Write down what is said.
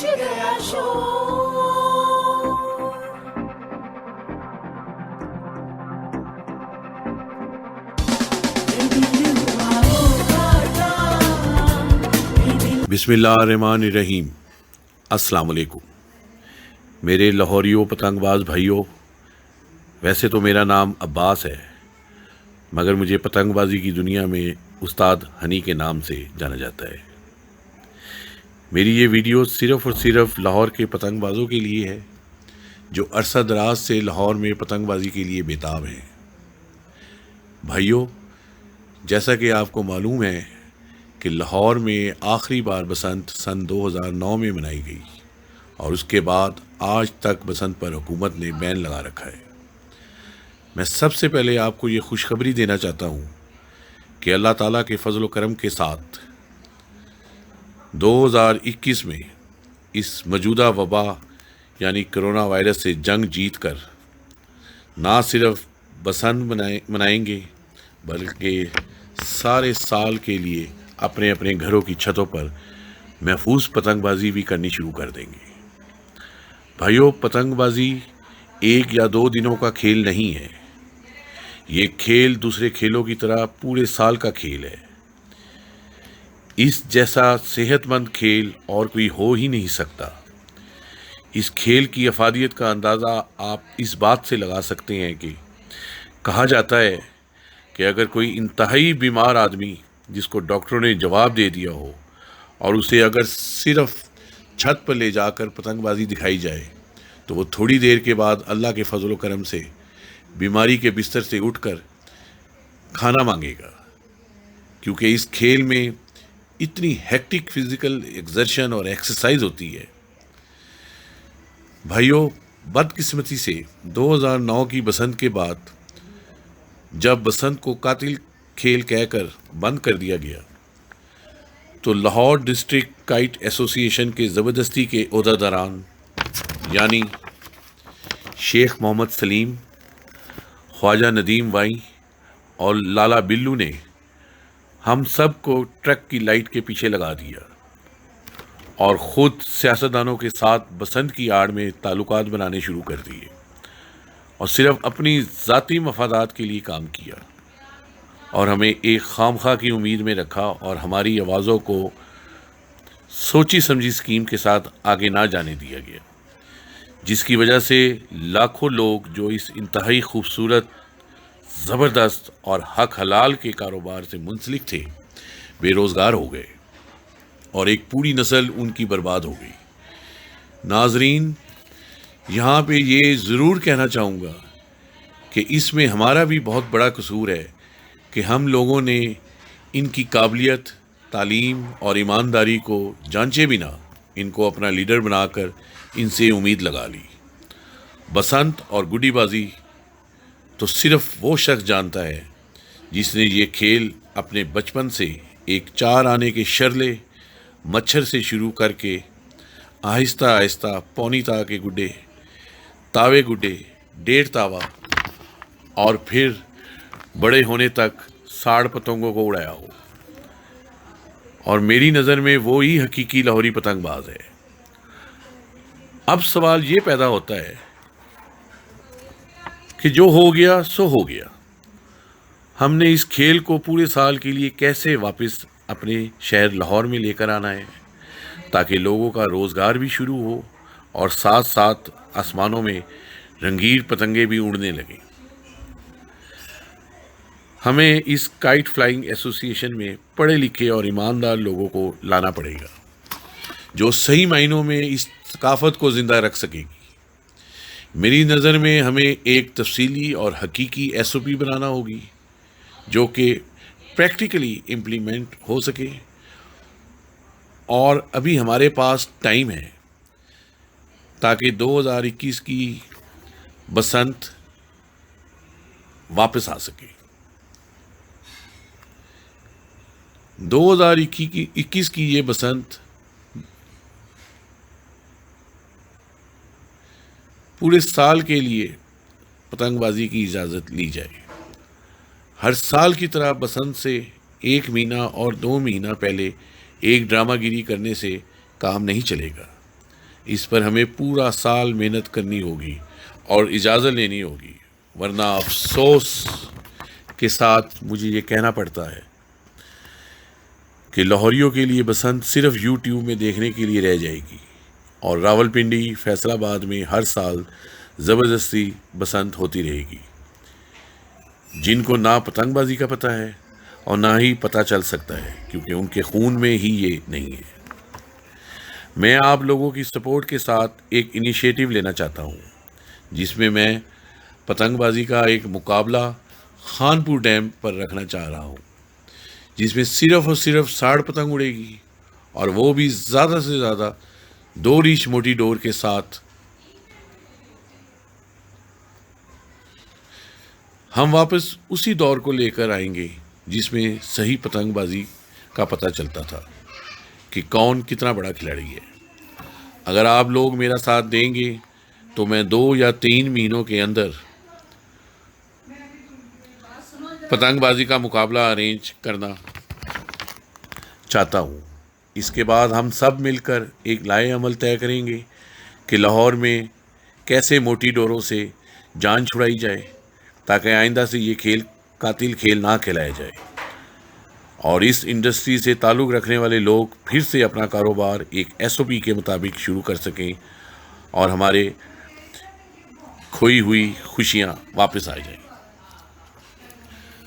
Much गया शोर। बिस्मिल्लाहिर्रहमानिर्रहीम। अस्सलाम वालेकुम मेरे लाहौरियों पतंगबाज भाइयों। वैसे तो मेरा नाम अब्बास है, मगर मुझे पतंगबाजी की दुनिया में उस्ताद हनी के नाम से जाना जाता है। मेरी ये वीडियो सिर्फ़ और सिर्फ लाहौर के पतंगबाजों के लिए है जो अरसा दराज से लाहौर में पतंगबाजी के लिए बेताब हैं। भाइयों, जैसा कि आपको मालूम है कि लाहौर में आखिरी बार बसंत सन 2009 में मनाई गई और उसके बाद आज तक बसंत पर हुकूमत ने बैन लगा रखा है। मैं सबसे पहले आपको ये खुशखबरी देना चाहता हूँ कि अल्लाह ताला के फजल व करम के साथ 2021 में इस मौजूदा वबा यानी कोरोना वायरस से जंग जीत कर ना सिर्फ बसंत मनाएंगे बल्कि सारे साल के लिए अपने अपने घरों की छतों पर महफूज पतंगबाजी भी करनी शुरू कर देंगे। भाइयों, पतंगबाजी एक या दो दिनों का खेल नहीं है। ये खेल दूसरे खेलों की तरह पूरे साल का खेल है। इस जैसा सेहतमंद खेल और कोई हो ही नहीं सकता। इस खेल की अफादियत का अंदाज़ा आप इस बात से लगा सकते हैं कि कहा जाता है कि अगर कोई इंतहाई बीमार आदमी जिसको डॉक्टरों ने जवाब दे दिया हो और उसे अगर सिर्फ छत पर ले जाकर पतंगबाजी दिखाई जाए तो वो थोड़ी देर के बाद अल्लाह के फजल व करम से बीमारी के बिस्तर से उठकर खाना मांगेगा, क्योंकि इस खेल में इतनी हेक्टिक फिजिकल एक्सर्शन और एक्सरसाइज होती है। भाइयों, बदकिस्मती से 2009 की बसंत के बाद जब बसंत को कातिल खेल कहकर बंद कर दिया गया तो लाहौर डिस्ट्रिक्ट काइट एसोसिएशन के ज़बरदस्ती के ओहदेदारान यानी शेख मोहम्मद सलीम, ख्वाजा नदीम वाई और लाला बिल्लू ने हम सब को ट्रक की लाइट के पीछे लगा दिया और ख़ुद सियासतदानों के साथ बसंत की आड़ में ताल्लुकात बनाने शुरू कर दिए और सिर्फ अपनी ज़ाती मफादात के लिए काम किया और हमें एक खामखा की उम्मीद में रखा और हमारी आवाज़ों को सोची समझी स्कीम के साथ आगे ना जाने दिया गया, जिसकी वजह से लाखों लोग जो इस इंतहाई खूबसूरत, ज़बरदस्त और हक हलाल के कारोबार से मुंसलिक थे बेरोज़गार हो गए और एक पूरी नस्ल उनकी बर्बाद हो गई। नाजरीन, यहाँ पे ये ज़रूर कहना चाहूँगा कि इसमें हमारा भी बहुत बड़ा कसूर है कि हम लोगों ने इनकी काबिलियत, तालीम और ईमानदारी को जांचे बिना इनको अपना लीडर बनाकर इनसे उम्मीद लगा ली। बसंत और गुड्डीबाजी तो सिर्फ वो शख्स जानता है जिसने ये खेल अपने बचपन से एक चार आने के शरले मच्छर से शुरू करके आहिस्ता आहिस्ता पौनी ता के गुड्डे, तावे गुड्डे, डेढ़ तावा और फिर बड़े होने तक 60 पतंगों को उड़ाया हो। और मेरी नज़र में वो ही हकीकी लाहौरी पतंगबाज है। अब सवाल ये पैदा होता है कि जो हो गया सो हो गया, हमने इस खेल को पूरे साल के लिए कैसे वापस अपने शहर लाहौर में लेकर आना है ताकि लोगों का रोज़गार भी शुरू हो और साथ साथ आसमानों में रंगीन पतंगे भी उड़ने लगें। हमें इस काइट फ्लाइंग एसोसिएशन में पढ़े लिखे और ईमानदार लोगों को लाना पड़ेगा जो सही मायनों में इस सकाफत को ज़िंदा रख सकेगी। मेरी नज़र में हमें एक तफसीली और हकीकी SOP बनाना होगी जो कि प्रैक्टिकली इम्प्लीमेंट हो सके, और अभी हमारे पास टाइम है ताकि 2021 की बसंत वापस आ सके। 2021 की ये बसंत पूरे साल के लिए पतंगबाजी की इजाज़त ली जाए। हर साल की तरह बसंत से 1 महीना और 2 महीना पहले एक ड्रामागिरी करने से काम नहीं चलेगा। इस पर हमें पूरा साल मेहनत करनी होगी और इजाज़त लेनी होगी, वरना अफसोस के साथ मुझे ये कहना पड़ता है कि लाहौरियों के लिए बसंत सिर्फ यूट्यूब में देखने के लिए रह जाएगी और रावलपिंडी, फैसलाबाद में हर साल ज़बरदस्ती बसंत होती रहेगी। जिनको ना पतंगबाजी का पता है और ना ही पता चल सकता है, क्योंकि उनके खून में ही ये नहीं है। मैं आप लोगों की सपोर्ट के साथ एक इनिशिएटिव लेना चाहता हूँ, जिसमें मैं पतंगबाजी का एक मुकाबला खानपुर डैम पर रखना चाह रहा हूँ, जिसमें सिर्फ और सिर्फ 60 पतंग उड़ेगी और वो भी ज़्यादा से ज़्यादा 2 रीच मोटी डोर के साथ। हम वापस उसी दौर को लेकर आएंगे जिसमें सही पतंगबाजी का पता चलता था कि कौन कितना बड़ा खिलाड़ी है। अगर आप लोग मेरा साथ देंगे तो मैं 2 या 3 महीनों के अंदर पतंगबाजी का मुकाबला अरेंज करना चाहता हूँ। इसके बाद हम सब मिलकर एक लाए अमल तय करेंगे कि लाहौर में कैसे मोटी डोरों से जान छुड़ाई जाए, ताकि आइंदा से ये खेल कातिल खेल ना खिलाया जाए और इस इंडस्ट्री से ताल्लुक़ रखने वाले लोग फिर से अपना कारोबार एक SOP के मुताबिक शुरू कर सकें और हमारे खोई हुई खुशियाँ वापस आ जाएं।